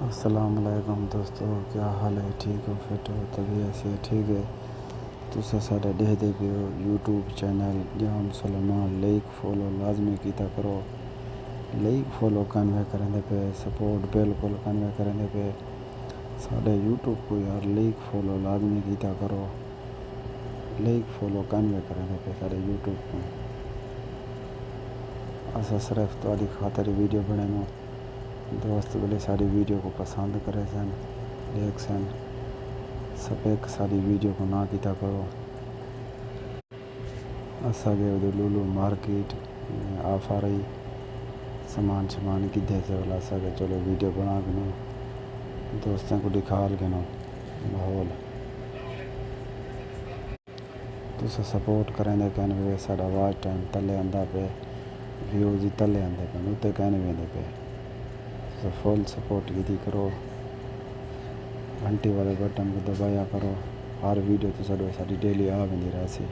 السلام علیکم دوستو، کیا حال ہے؟ ٹھیک ہو؟ فٹ ہو؟ طبیعت سے ٹھیک ہے؟ تسا ساڈا دیکھتے پے ہو یوٹیوب چینل جہان سلیمان، لائک فالو لازمی کیتا کرو۔ لائک فالو کرنے کرنے پہ سپورٹ بالکل کرنے کرنے پہ ساڈے یوٹیوب کو یار لائک فالو لازمی کیتا کرو۔ لائک فالو کرنے پہ ساڈے یوٹیوب کو اسا صرف تہاڈی خاطر ویڈیو بنانا۔ دوست بلے ساری ویڈیو کو پسند کرے سن، دیکھ سن، سپیک ساری ویڈیو کو نہ کیتا کرو۔ اسا گئے ادھر لولو مارکیٹ آف آ رہی سامان کدھے سے والا اسا کہ چلو ویڈیو بنا کے نو دوستوں کو دکھا کے نو ماحول تسا سپورٹ کریں دے کہنے پہ ساڈا واچ ٹائم تلے آندا پہ، ویوز ہی تلے آندے پہ، اتے کہنے ویندے پہ تسا فل سپورٹ کیتی کرو۔ گھنٹی والے بٹن کو دبایا کرو، ہر ویڈیو تساڈے ساڈی ڈیلی آ ویندی رہسی۔